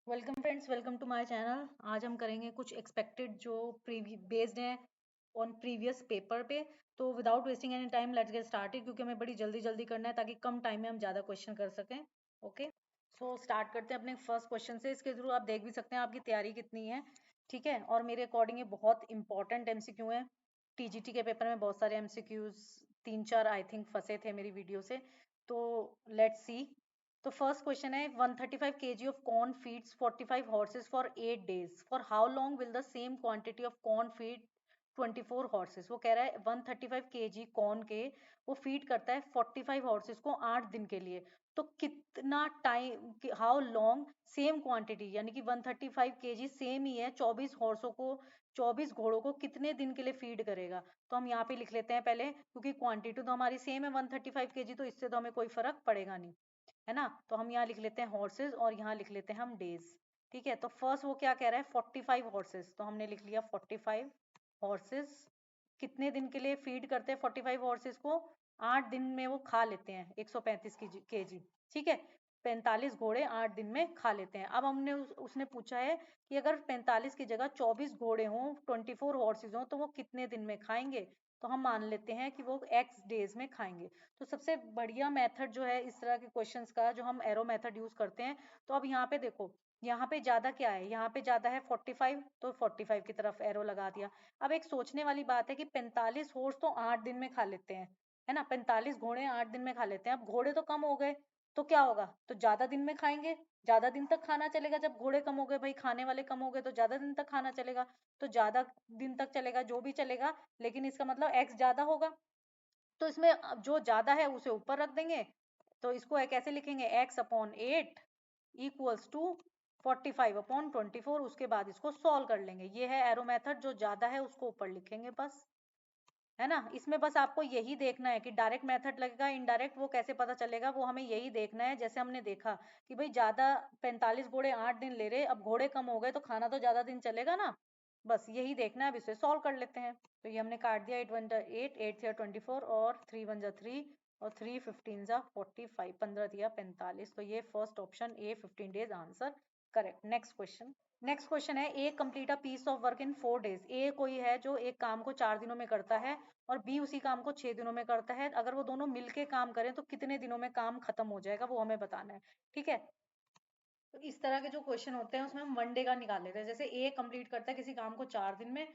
Welcome friends, welcome to my channel. आज हम करेंगे कुछ एक्सपेक्टेड जो बेस्ड हैं ऑन प्रीवियस पेपर पे। तो without wasting any time let's get started, क्योंकि हमें बड़ी जल्दी जल्दी करना है ताकि कम टाइम में हम ज़्यादा क्वेश्चन कर सकें। ओके, सो स्टार्ट करते हैं अपने फर्स्ट क्वेश्चन से। इसके थ्रू आप देख भी सकते हैं आपकी तैयारी कितनी है। ठीक है, और मेरे अकॉर्डिंग ये बहुत इंपॉर्टेंट एमसीक्यू है। टीजीटी के पेपर में बहुत सारे एमसीक्यूज 3-4 आई थिंक फंसे थे मेरी वीडियो से। तो लेट्स सी। तो फर्स्ट क्वेश्चन है 135 kg of corn feeds 45 horses for 8 days. For how long will the same quantity of corn feed 24 horses? वो कह रहा है 135 kg कॉर्न के वो फीड करता है 45 हॉर्सेस को 8 दिन के लिए। तो कितना time, how long same quantity, यानी कि 135 kg सेम ही है, 24 हॉर्सों को 24 घोड़ों को कितने दिन के लिए फीड करेगा। तो हम यहाँ पे लिख लेते हैं पहले, क्योंकि क्वांटिटी तो हमारी सेम है 135 kg, तो इससे तो हमें कोई फर्क पड़ेगा नहीं, है ना। तो हम यहाँ लिख लेते हैं हॉर्सेस और यहाँ लिख लेते हैं हम डेज। ठीक है, तो फर्स्ट वो क्या कह रहा है 45 हॉर्सेस, तो हमने लिख लिया 45 हॉर्सेस कितने दिन के लिए फीड करते हैं 45 हॉर्सेस को। 8 दिन में वो खा लेते हैं 135 kg। ठीक है, 45 घोड़े 8 दिन में खा लेते हैं। अब हमने उसने पूछा है कि अगर 45 की जगह 24 घोड़े हों, 24 हॉर्सेस हों, तो वो कितने दिन में खाएंगे। तो हम मान लेते हैं कि वो एक्स डेज में खाएंगे। तो सबसे बढ़िया मेथड जो है इस तरह के क्वेश्चंस का, जो हम एरो मेथड यूज करते हैं। तो अब यहाँ पे देखो, यहाँ पे ज्यादा क्या है, यहाँ पे ज्यादा है 45, तो 45 की तरफ एरो लगा दिया। अब एक सोचने वाली बात है कि 45 हॉर्स तो 8 दिन में खा लेते हैं, है ना। 45 घोड़े 8 दिन में खा लेते हैं। अब घोड़े तो कम हो गए, तो क्या होगा, तो ज्यादा दिन में खाएंगे, ज्यादा दिन तक खाना चलेगा। जब घोड़े कम हो गए भाई, खाने वाले कम हो गए, तो ज्यादा दिन तक खाना चलेगा। तो ज्यादा दिन तक चलेगा जो भी चलेगा, लेकिन इसका मतलब एक्स ज्यादा होगा। तो इसमें जो ज्यादा है उसे ऊपर रख देंगे। तो इसको कैसे लिखेंगे, x upon 8 equals to 45 upon 24। उसके बाद इसको सॉल्व कर लेंगे। ये है एरो मेथड, जो ज्यादा है उसको ऊपर लिखेंगे बस, है ना। इसमें बस आपको यही देखना है कि डायरेक्ट मेथड लगेगा, इनडायरेक्ट वो कैसे पता चलेगा, वो हमें यही देखना है। जैसे हमने देखा कि भाई ज्यादा 45 घोड़े 8 दिन ले रहे, अब घोड़े कम हो गए तो खाना तो ज्यादा दिन चलेगा ना। बस यही देखना है। अब इसे सॉल्व कर लेते हैं। तो ये हमने काट दिया, 8 1 जा 8, 8 से 24 और 3 1 जा 3 और 3 15 जा 45, 15 दिया 45। तो ये first option A 15 days answer correct. Next question. Next question है A complete a piece of work in 4 days. A कोई है जो एक काम को 4 दिनों में करता है और बी उसी काम को 6 दिनों में करता है। अगर वो दोनों मिलके काम करें तो कितने दिनों में काम खत्म हो जाएगा, वो हमें बताना है। ठीक है, तो इस तरह के जो क्वेश्चन होते हैं उसमें हम वन डे का निकाल लेते हैं। जैसे ए कंप्लीट करता है किसी काम को 4 दिन में,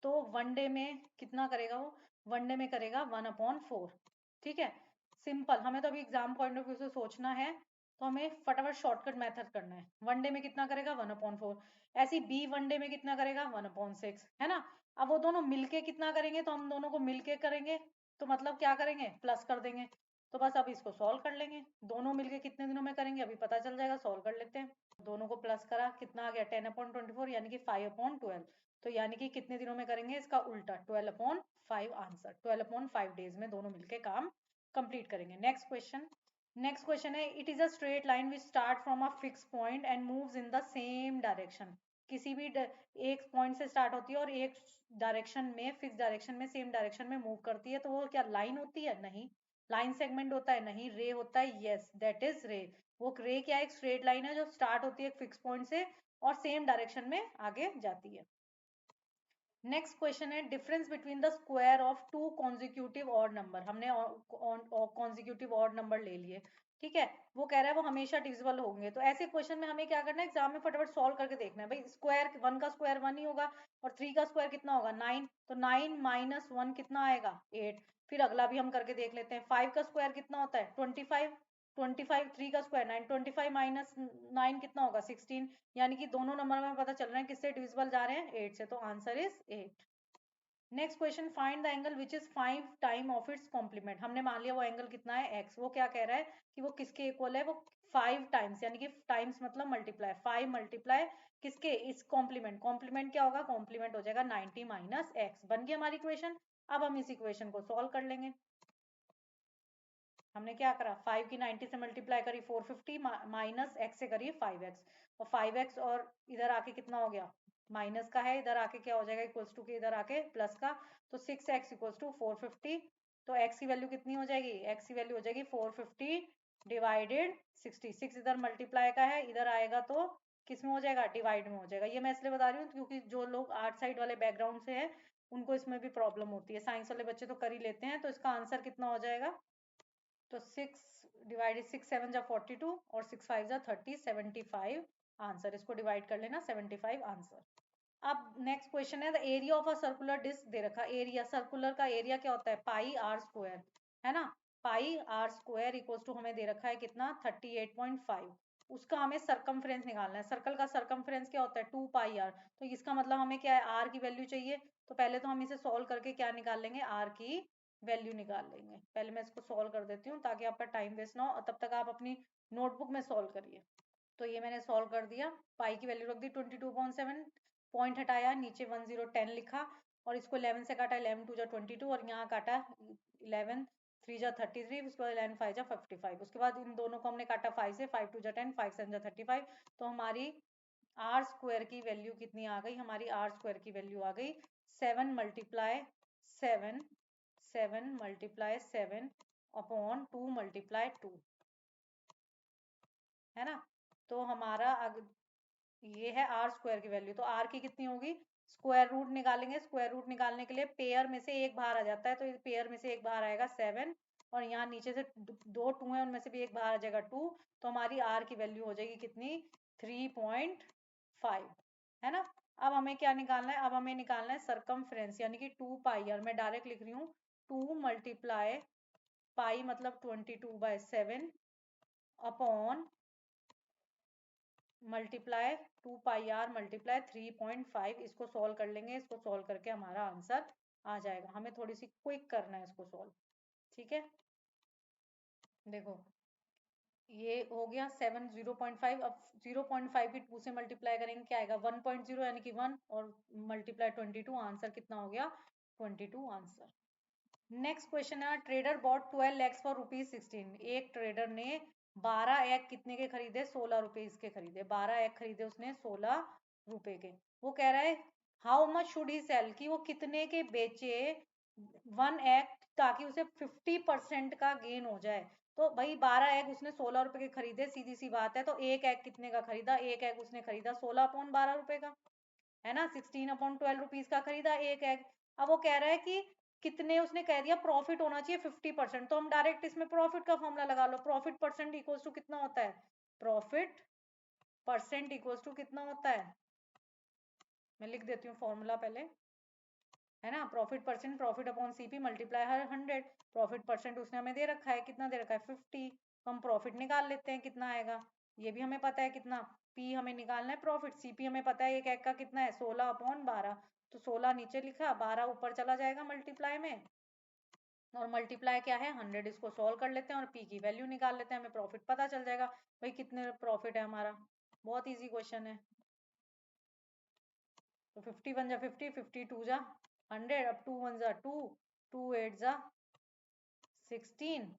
तो वन डे में कितना करेगा वो, वन डे में करेगा 1/4। ठीक है, सिंपल। हमें तो अभी एग्जाम पॉइंट ऑफ व्यू से सोचना है, तो हमें फटाफट शॉर्टकट मेथड करना है। वन डे में कितना करेगा 1/4। ऐसी बी वन डे में कितना करेगा 1/6, है ना। अब वो दोनों मिलके कितना करेंगे, तो हम दोनों को मिलके करेंगे, तो मतलब क्या करेंगे, प्लस कर देंगे। तो बस अब इसको सॉल्व कर लेंगे, दोनों मिलके कितने दिनों में करेंगे अभी पता चल जाएगा। सॉल्व कर लेते हैं। दोनों को प्लस करा, कितना आ गया 10/24, यानी कि 5/12। तो यानी कि कितने दिनों में करेंगे, इसका उल्टा 12/5 आंसर। 12/5 डेज में दोनों मिलके काम कंप्लीट करेंगे। Next question. नेक्स्ट क्वेश्चन है it is a straight line which start from a fix point and moves in the same direction. किसी भी एक पॉइंट से स्टार्ट होती है और एक डायरेक्शन में, फिक्स डायरेक्शन में, सेम डायरेक्शन में मूव करती है। तो वो क्या लाइन होती है, नहीं। लाइन सेगमेंट होता है, नहीं। रे होता है, यस दैट इज रे। वो रे क्या है, एक स्ट्रेट लाइन है जो स्टार्ट होती है एक फिक्स पॉइंट से और सेम डायरेक्शन में आगे जाती है। नेक्स्ट क्वेश्चन है difference between the square of two consecutive odd number. हमने कॉन्जिक्यूटिव ऑड नंबर ले लिए। ठीक है, वो कह रहा है वो हमेशा डिविजिबल होंगे। तो ऐसे क्वेश्चन में हमें क्या करना है, एग्जाम में फटाफट सॉल्व करके देखना है। भाई स्क्वायर, वन का स्क्वायर वन ही होगा और थ्री का स्क्वायर कितना होगा 9। तो 9 माइनस 1 कितना आएगा 8। फिर अगला भी हम करके देख लेते हैं। 5 का स्क्वायर कितना होता है 25। 25 3 का स्क्वायर 9। 25 माइनस 9 कितना होगा 16। यानी कि दोनों नंबर में पता चल रहा है किससे डिविजिबल जा रहे हैं 8 से। तो answer is 8। Next question find the angle which is 5 time of its complement. हमने मान लिया वो एंगल कितना है x। वो क्या कह रहा है कि वो किसके इक्वल है, वो 5 टाइम्स, यानी कि टाइम्स मतलब मल्टीप्लाई, 5 मल्टीप्लाई किसके, इस कॉम्प्लीमेंट। कॉम्प्लीमेंट क्या होगा, कॉम्प्लीमेंट हो जाएगा 90 माइनस एक्स। बन गई हमारी इक्वेशन। अब हम इस इक्वेशन को सॉल्व कर लेंगे। हमने क्या करा, 5 की 90 से मल्टीप्लाई करी 450 माइनस एक्स से करी 5x। और 5x और इधर आके कितना हो गया, माइनस का है, इधर आके क्या हो जाएगा इक्वल्स टू के, इधर आके प्लस का। तो 6x इक्वल्स टू 450। तो x की वैल्यू कितनी हो जाएगी, x की वैल्यू हो जाएगी 450 डिवाइडेड 60। 6 इधर मल्टीप्लाई का है, इधर आएगा तो किस में हो जाएगा, डिवाइड में हो जाएगा। ये मैं इसलिए बता रही हूँ क्योंकि जो लोग आर्ट साइड वाले बैकग्राउंड से है उनको इसमें भी प्रॉब्लम होती है, साइंस वाले बच्चे तो कर ही लेते हैं। तो इसका आंसर कितना हो जाएगा, तो 6 डिवाइडेड 6 7 जा 42 और 6 5 जा 30, 75 आंसर। इसको डिवाइड कर लेना, 75 आंसर। अब नेक्स्ट क्वेश्चन है, the area of a circular disc दे रखा। एरिया, सर्कुलर का एरिया क्या होता है, पाई आर स्क्वायर, है ना। पाई आर स्क्वायर इक्वल्स टू हमें दे रखा है कितना, 38.5। उसका हमें सरकमफ्रेंस निकालना है। सर्कल का सरकमफ्रेंस क्या होता है, 2 पाई आर। तो इसका मतलब हमें क्या है, आर की वैल्यू चाहिए। तो पहले तो हम इसे सॉल्व करके क्या निकाल लेंगे, आर की वैल्यू निकाल लेंगे। पहले मैं इसको सॉल्व कर देती हूँ ताकि आपका टाइम वेस्ट ना हो, और तब तक आप अपनी नोटबुक में सॉल्व करिए। तो ये मैंने सॉल्व कर दिया, पाई की वैल्यू रख दी 22.7, पॉइंट हटाया, नीचे 1010 लिखा, और इसको 11 से काटा, 11 2 जा 22, और यहाँ काटा 11 3 जा 33, उसके बाद 11 5 जा 55। उसके बाद इन दोनों को हमने काटा 5 से, 5 2 जा 10, 5 7 जा 35। तो हमारी आर स्क्वायर की वैल्यू कितनी आ गई, हमारी आर स्क्वायर की वैल्यू आ गई 7 मल्टीप्लाई 7, 7 मल्टीप्लाई 7 अपॉन 2 मल्टीप्लाई 2, है ना। तो हमारा ये है आर स्क्वायर की वैल्यू। तो आर की कितनी होगी, स्क्वायर रूट निकालेंगे। स्क्वायर रूट निकालने के लिए पेयर में से एक बाहर आ जाता है, तो पेयर में से एक बाहर आएगा 7, और यहाँ नीचे से दो 2 है, उनमें से भी एक बाहर आ जाएगा 2। तो हमारी आर की वैल्यू हो जाएगी कितनी, 3.5, है ना। अब हमें क्या निकालना है, अब हमें निकालना है सरकमफ्रेंस, यानी कि 2 पाई आर। मैं डायरेक्ट लिख रही हूँ 2 मल्टीप्लाई पाई मतलब 22/7 upon multiply 2 pi r multiply 3.5। इसको सॉल्व कर लेंगे, इसको सॉल्व करके हमारा आंसर आ जाएगा। हमें थोड़ी सी क्विक करना है इसको सॉल्व, ठीक है। देखो ये हो गया 7 0.5। अब 0.5 की 2 से मल्टीप्लाई करेंगे, क्या आएगा 1.0, यानी कि 1, और मल्टीप्लाई 22, आंसर कितना हो गया 22 आंसर। नेक्स्ट क्वेश्चन है, ट्रेडर बॉट 12 एग्स फॉर ₹16। एक ट्रेडर ने 12 एग कितने के खरीदे, 16 रुपए इसके खरीदे। 12 एग खरीदे उसने 16 रुपए के। वो कह रहा है how much should he sell, कि वो कितने के बेचे 1 एग, ताकि उसे 50% का गेन हो जाए। तो भाई 12 एग उसने 16 रुपए के खरीदे, सीधी सी बात है। तो एक एग कितने का खरीदा, एक एग उसने खरीदा 16/12 रुपए का, है ना। 16/12 रुपीज का खरीदा एक एग। अब वो कह रहा है कि कितने, उसने कह दिया प्रॉफिट होना चाहिए 50%। तो हम डायरेक्ट इसमें प्रॉफिट का फॉर्मूला लगा लो। प्रॉफिट परसेंट इक्वल्स टू कितना होता है, प्रॉफिट परसेंट इक्वल्स टू कितना होता है, मैं लिख देती हूँ फॉर्मूला पहले, है ना। Profit percent, profit upon CP multiply हर 100। प्रॉफिट परसेंट उसने हमें दे रखा है, कितना दे रखा है 50। तो हम प्रॉफिट निकाल लेते हैं कितना आएगा, ये भी हमें पता है कितना, पी हमें निकालना है प्रॉफिट, सीपी हमें पता है एक एक का कितना है 16/12। तो 16 नीचे लिखा, 12 ऊपर चला जाएगा मल्टीप्लाई में, और मल्टीप्लाई क्या है 100। इसको सॉल्व कर लेते हैं और पी की वैल्यू निकाल लेते हैं, हमें प्रॉफिट पता चल जाएगा भाई कितने प्रॉफिट है हमारा। बहुत इजी क्वेश्चन है। तो 51 जा 50, 52 जा 100, अब 2 1 जा 2, 2 8 जा 16।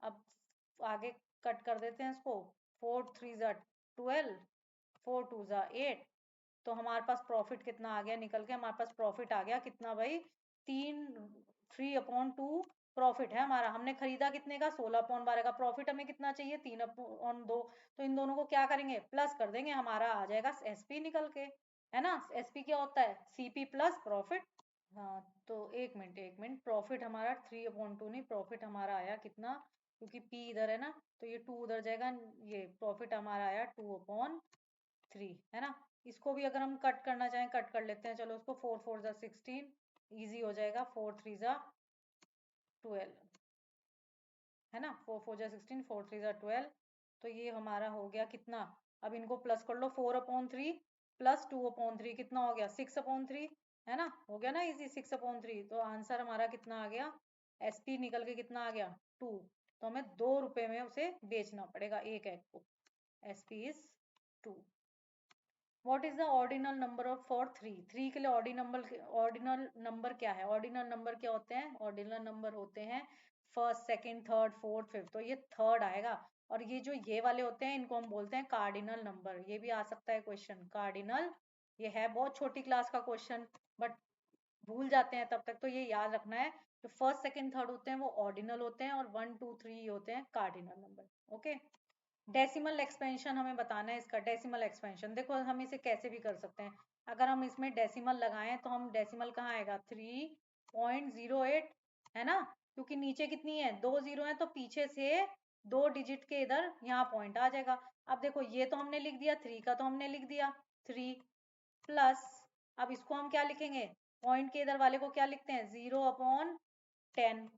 अब आगे कट कर देते हैं इसको, 4 3 जा 12, 4 2 जा 8। तो हमारे पास प्रॉफिट कितना आ गया निकल के, हमारे पास प्रॉफिट आ गया कितना भाई, 3/2 प्रॉफिट है हमारा। हमने खरीदा कितने का, 16/12 का। प्रॉफिट हमें कितना चाहिए, 3/2। तो इन दोनों को क्या करेंगे, प्लस कर देंगे, हमारा आ जाएगा एसपी निकल के, है ना। एसपी क्या होता है, सीपी प्लस प्रॉफिट। हाँ तो एक मिनट एक मिनट, प्रॉफिट हमारा 3/2 नहीं, प्रॉफिट हमारा आया कितना, क्योंकि पी इधर है ना, तो ये 2 उधर जाएगा। ये प्रॉफिट हमारा आया 2/3, है ना। इसको भी अगर हम कट करना चाहें कट कर लेते हैं, चलो उसको 4 4 जा 16, ईजी हो जाएगा। 4 3 जा 12, है ना। 4 4 जा 16, 4 3 जा 12। तो ये हमारा हो गया कितना, अब इनको प्लस कर लो, 4/3 प्लस 2/3 कितना हो गया 6/3, है ना। हो गया ना इजी, 6/3। तो आंसर हमारा कितना आ गया, एसपी निकल के कितना आ गया 2। तो हमें 2 रुपए में उसे बेचना पड़ेगा एक एग को। SP is 2। What is the ordinal number of for 3। 3 के लिए ऑर्डिनल नंबर क्या है, ऑर्डिनल नंबर क्या होते हैं, ऑर्डिनल नंबर होते हैं first second third fourth fifth. तो ये थर्ड आएगा। और ये जो ये वाले होते हैं इनको हम बोलते हैं कार्डिनल नंबर। ये भी आ सकता है क्वेश्चन, कार्डिनल। ये है बहुत छोटी क्लास का क्वेश्चन, बट भूल जाते हैं तब तक, तो ये याद रखना है। जो फर्स्ट सेकंड थर्ड होते हैं वो ऑर्डिनल होते हैं, और 1 2 3 होते हैं cardinal number. Okay. Decimal expansion हमें बताना है इसका। डेसिमल एक्सपेंशन देखो हम इसे कैसे भी कर सकते हैं। अगर हम इसमें डेसिमल लगाएं तो हम डेसिमल कहाँ आएगा 3.08 है ना, क्योंकि नीचे कितनी है 2 जीरो है तो पीछे से 2 डिजिट के इधर यहाँ पॉइंट आ जाएगा। अब देखो ये तो हमने लिख दिया, 3 का तो हमने लिख दिया 3 प्लस, अब इसको हम क्या लिखेंगे, पॉइंट के इधर वाले को क्या लिखते हैं 0/10,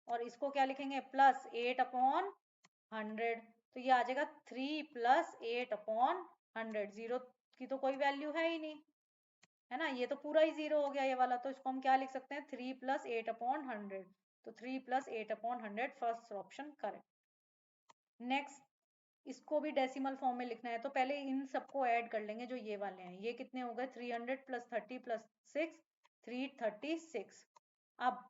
और इसको क्या लिखेंगे प्लस 8/100। तो ये आ जाएगा 3 + 8/100। जीरो की तो कोई वैल्यू है ही नहीं, है ना, ये तो पूरा ही जीरो हो गया ये वाला, तो इसको हम क्या लिख सकते हैं 3 + 8/100। तो 3 + 8/100 फर्स्ट ऑप्शन करेक्ट। नेक्स्ट इसको भी डेसिमल फॉर्म में लिखना है, तो पहले इन सबको ऐड कर लेंगे जो ये वाले हैं। ये कितने हो गए 300 + 30 + 6 336। अब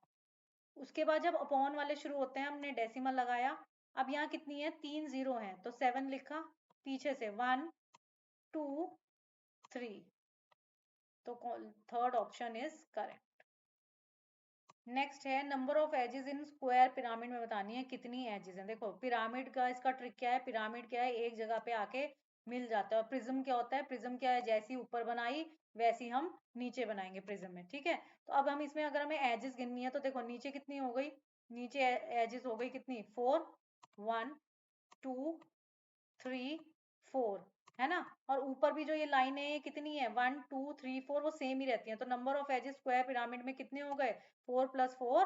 उसके बाद जब अपॉन वाले शुरू होते हैं हमने डेसिमल लगाया। अब यहाँ कितनी है 3 जीरो है तो 7 लिखा, पीछे से 1 2 3, तो third option is correct. Next है number of edges in square pyramid में बतानी है कितनी एजेस हैं। देखो पिरामिड का इसका ट्रिक क्या है, पिरामिड क्या है एक जगह पे आके मिल जाता है। और प्रिज्म क्या होता है, प्रिज्म क्या है जैसी ऊपर बनाई वैसी हम नीचे बनाएंगे प्रिज्म में, ठीक है। तो अब हम इसमें अगर हमें एजेस गिननी है तो देखो नीचे कितनी हो गई, नीचे एजेस हो गई कितनी 4 1 2 3 4, है ना। और ऊपर भी जो ये लाइन है कितनी है 1 2 3 4, वो सेम ही रहती है। तो number of edges square pyramid में कितने हो गए 4 + 4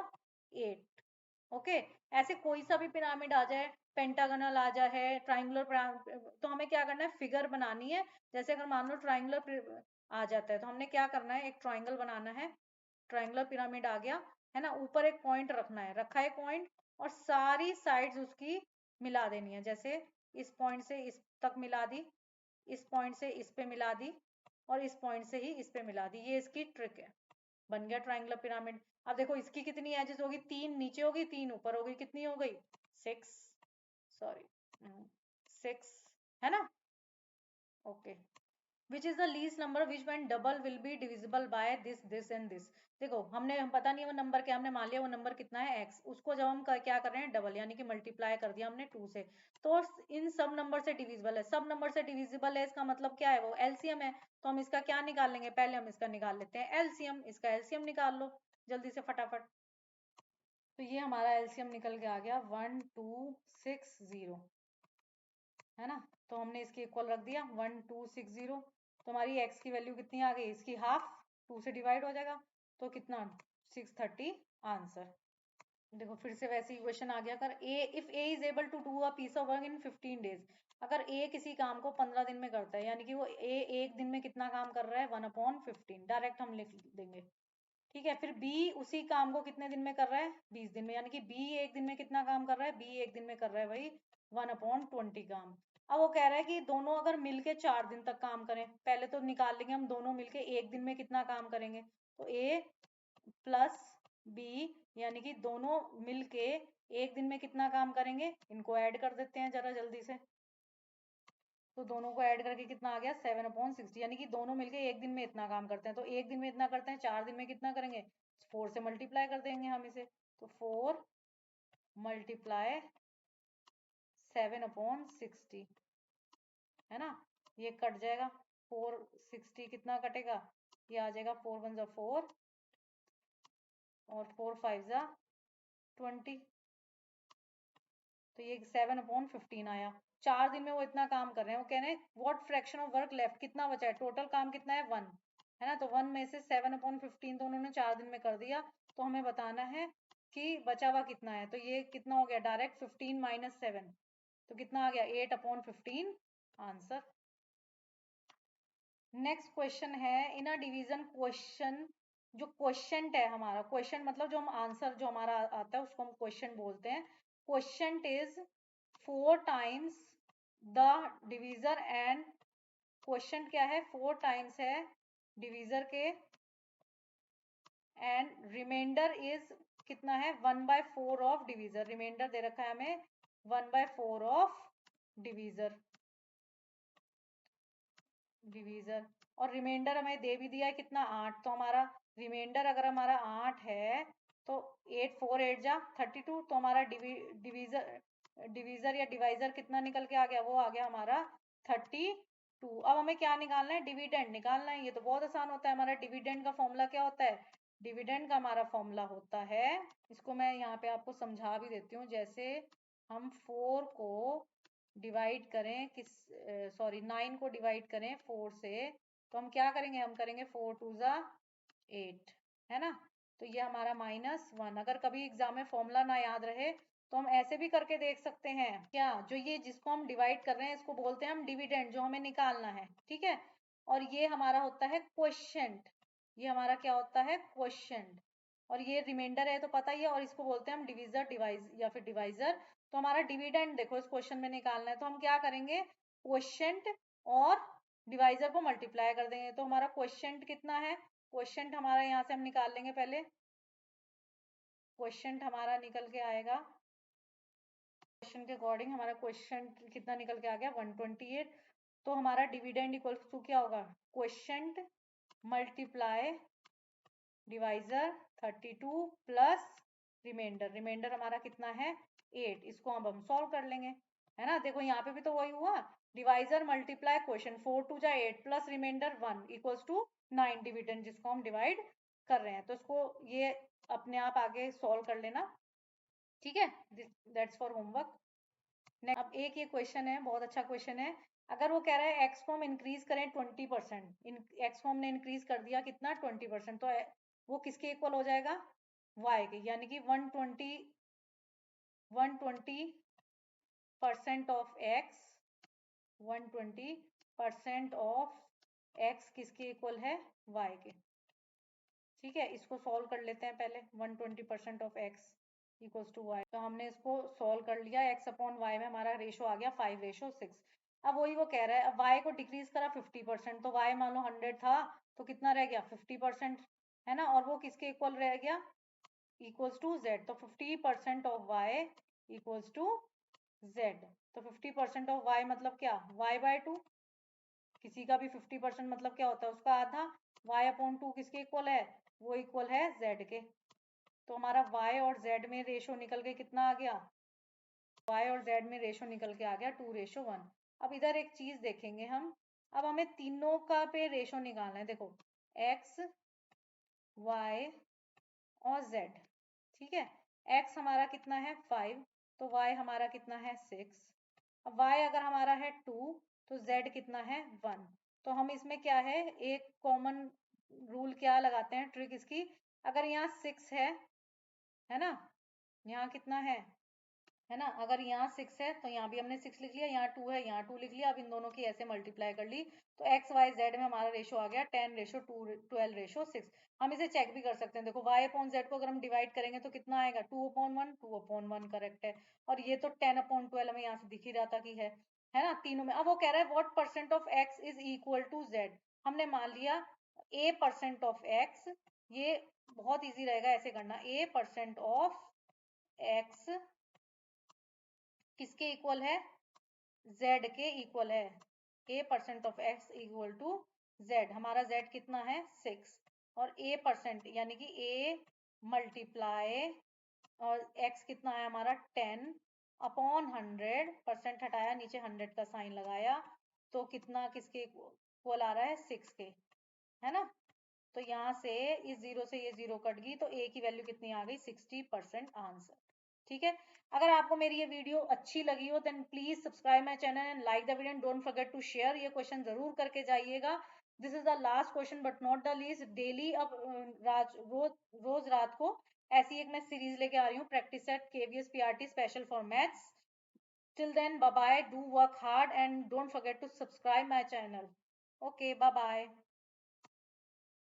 8। ओके, ऐसे कोई सा भी पिरामिड आ जाए, पेंटागनल आ जाए है, ट्राइंगुलर, तो हमें क्या करना है फिगर बनानी है। जैसे अगर मान लो ट्राइंगुलर आ जाता है तो हमने क्या करना है एक ट्राइंगल बनाना है। ट्राइंगुलर पिरामिड आ गया, है ना, ऊपर एक पॉइंट रखना है, रखा है पॉइंट, और सारी साइड्स उसकी मिला देनी है। जैसे इस पॉइंट से इस तक मिला दी, इस पॉइंट से इस पे मिला दी, और इस पॉइंट से ही इस पे मिला दी। ये इसकी ट्रिक है, बन गया ट्राइंगुलर पिरामिड। अब देखो इसकी कितनी एजेस होगी, 3 नीचे होगी 3 ऊपर होगी, कितनी हो गई 6, सॉरी 6, है ना। Okay, which is the least number which when double will be divisible by this this and this. देखो हमने हम पता नहीं है वो नंबर क्या, हमने मान लिया वो नंबर कितना है x, उसको जब हम क्या कर रहे हैं डबल यानी कि मल्टीप्लाई कर दिया हमने 2 से, तो इन सब नंबर से डिविजिबल है। सब नंबर से डिविजिबल है इसका मतलब क्या है, वो एलसीएम है। तो हम इसका क्या निकाल लेंगे, पहले हम इसका निकाल लेते हैं एलसीएम, इसका एलसीएम निकाल लो जल्दी से फटाफट। तो ये हमारा एलसीएम निकल के आ गया 1260, है ना। तो हमने इसके इक्वल रख दिया 1260। तो हमारी x की वैल्यू कितनी आ गई, इसकी हाफ 2 से डिवाइड हो जाएगा, तो कितना 630 आंसर। देखो फिर से वैसे ही क्वेश्चन आ गया, अगर A if A is able to do a piece of work in 15 days. अगर ए किसी काम को 15 दिन में करता है, यानी कि वो ए एक दिन में कितना काम कर रहा है 1/15, डायरेक्ट हम लिख देंगे, ठीक है। फिर बी उसी काम को कितने दिन में कर रहा है 20 दिन में, यानी कि बी एक दिन में कितना काम कर रहा है, बी एक दिन में कर रहा है भाई 1/20 काम। अब वो कह रहा है कि दोनों अगर मिलके 4 दिन तक काम करें, पहले तो निकाल लेंगे हम दोनों मिलके एक दिन में कितना काम करेंगे। तो ए प्लस बी, यानी कि दोनों मिलके एक दिन में कितना काम करेंगे, इनको ऐड कर देते हैं जरा जल्दी से। तो दोनों को ऐड करके कितना आ गया 7/60, यानी कि दोनों मिलके एक दिन में इतना काम करते हैं। तो एक दिन में इतना करते हैं, 4 दिन में कितना करेंगे 4 से मल्टीप्लाई कर देंगे हम इसे। तो 4 × 7/60, है ना, ये कट जाएगा 460 कितना कटेगा, ये आ जाएगा 4 × 1 = 4 और 4 × 5 = 20। तो ये 7/15 आया। 4 दिन में वो इतना काम कर रहे हैं। वो कह रहे हैं what fraction of work left, कितना बचा है, टोटल काम कितना है 1, है ना। तो 1 में से 7/15 तो उन्होंने 4 दिन में कर दिया। तो हमें बताना है कि बचा हुआ कितना है। तो ये कितना हो गया डायरेक्ट 15 - 7, तो कितना आ गया 8/15 आंसर। नेक्स्ट क्वेश्चन है इन अ डिवीजन क्वेश्चन, जो क्वेश्चन है हमारा, क्वेश्चन मतलब जो हम आंसर जो हमारा आता है उसको हम क्वेश्चन बोलते हैं। Question is 4 times the divisor and, question क्या है 4 टाइम्स है डिवीजर के, एंड रिमाइंडर इज कितना है 1/4 ऑफ डिवीजर। रिमाइंडर दे रखा है हमें 1/4 ऑफ डिवीजर, और रिमाइंडर हमें दे भी दिया है कितना 8। तो हमारा रिमाइंडर अगर हमारा 8 है तो 8 4 8 जा 32, तो हमारा डिवीजर डिवीजर या डिवाइजर कितना निकल के आ गया, वो आ गया हमारा 32। अब हमें क्या निकालना है, डिविडेंड निकालना है। ये तो बहुत आसान होता है, हमारा डिविडेंड का फॉर्मूला क्या होता है, डिविडेंड का हमारा फॉर्मूला होता है, इसको मैं यहाँ पे आपको समझा भी देती हूँ। जैसे हम 4 को डिवाइड करें किस, सॉरी 9 को डिवाइड करें 4 से, तो हम क्या करेंगे, हम करेंगे 4 2 जा 8, है ना। तो ये हमारा -1। अगर कभी एग्जाम में फॉर्मूला ना याद रहे तो हम ऐसे भी करके देख सकते हैं क्या, जो ये जिसको हम डिवाइड कर रहे हैं इसको बोलते हैं हम डिविडेंड, जो हमें निकालना है, ठीक है। और ये हमारा होता है क्वोशिएंट, ये हमारा क्या होता है, क्वोशिएंट। और ये रिमाइंडर है तो पता ही है, और इसको बोलते हैं हम डिविजर डिवाइज या फिर डिवाइजर। तो हमारा डिविडेंड देखो इस क्वेश्चन में निकालना है, तो हम क्या करेंगे, क्वोशिएंट और डिवाइजर को मल्टीप्लाई कर देंगे। तो हमारा क्वोशिएंट कितना है, क्वोशिएंट हमारा यहाँ से हम निकाल लेंगे, पहले क्वोशिएंट हमारा निकल के आएगा, क्वेश्चन के अकॉर्डिंग हमारा क्वेश्चन कितना निकल के आ गया 128। तो हमारा डिविडेंड इक्वल्स टू क्या होगा, question multiply divisor 32 plus remainder, remainder हमारा कितना है 8। इसको अब हम सॉल्व कर लेंगे, है ना। देखो यहाँ पे भी तो वही हुआ, डिवाइजर मल्टीप्लाई क्वेश्चन 4 2 जा 8 plus remainder 1 equals to 9 dividend, जिसको हम डिवाइड कर रहे हैं। तो इसको ये अपने आप आगे सॉल्व कर लेना, ठीक है, दैट्स फॉर होमवर्क। अब एक ये क्वेश्चन है, बहुत अच्छा क्वेश्चन है। अगर वो कह रहा है एक्स को हम इंक्रीज करें 20%, एक्स को हमने इंक्रीज कर दिया कितना 20%, तो वो किसके इक्वल हो जाएगा, वाई के, यानी कि 120% ऑफ एक्स, 120% ऑफ एक्स किसके इक्वल है, वाई के, ठीक है। इसको सॉल्व कर लेते हैं पहले, 120% of x equals to y. तो हमने इसको सॉल्व कर लिया, एक्स अपॉन वाई में हमारा रेशो आ गया 5:6। अब वही वो कह रहा है, अब वाई को डिक्रीज करा 50%, तो वाई मान लो 100 था, तो कितना रह गया 50%, है ना। और वो किसके इक्वल रह गया, इक्वल्स टू जेड। तो 50% of y equals to z. तो 50% ऑफ वाई मतलब क्या, y/2, किसी का भी 50% मतलब क्या होता है, उसका आधा। y/2 किसके इक्वल है, वो इक्वल है z के। तो हमारा y और z में रेशो निकल के कितना आ गया, y और z में रेशो निकल के आ गया 2:1। अब इधर एक चीज देखेंगे हम, अब हमें तीनों का पे रेशो निकालना है। देखो x, y और z, ठीक है। x हमारा कितना है 5, तो y हमारा कितना है 6। अब y अगर हमारा है 2, तो z कितना है 1। तो हम इसमें क्या है, एक कॉमन रूल क्या लगाते हैं, ट्रिक इसकी, अगर यहाँ 6 है ना, यहाँ कितना है ना, अगर यहाँ 6 है तो यहाँ भी हमने 6 लिख लिया, यहाँ 2 है यहाँ 2 लिख लिया। अब इन दोनों की ऐसे मल्टीप्लाई कर ली, तो एक्स वाई जेड में हमारा रेशो आ गया 10:2 12:6। हम इसे चेक भी कर सकते हैं, देखो y अपॉन जेड को अगर हम डिवाइड करेंगे तो कितना आएगा 2/1, 2/1 करेक्ट है। और ये तो 10/12 हमें यहाँ से दिख ही रहा था कि है ना, तीनों में। अब वो कह रहा है what percent of x is equal to z, हमने मान लिया a% ऑफ एक्स। ये बहुत इजी रहेगा ऐसे करना, a% ऑफ एक्स किसके इक्वल है, z के इक्वल है। a% of x equal to z, हमारा z कितना है 6, और a% यानी कि a मल्टीप्लाई, और x कितना है हमारा 10 अपॉन 100, % हटाया, नीचे 100 का साइन लगाया, तो कितना किसके इक्वल आ रहा है 6 के, है ना। तो यहाँ से इस जीरो से ये जीरो कट गई, तो a की वैल्यू कितनी आ गई 60% आंसर, ठीक है। अगर आपको मेरी ये वीडियो अच्छी लगी हो then please subscribe my channel and like the video and don't forget to share. ये क्वेश्चन जरूर करके जाइएगा। This is the last question but not the least. Daily अब रोज रात को ऐसी एक मैं सीरीज लेके आ रही हूँ, practice at KVS PRT special for maths. Till then bye bye, do work hard and don't forget to subscribe my channel. Okay, bye bye.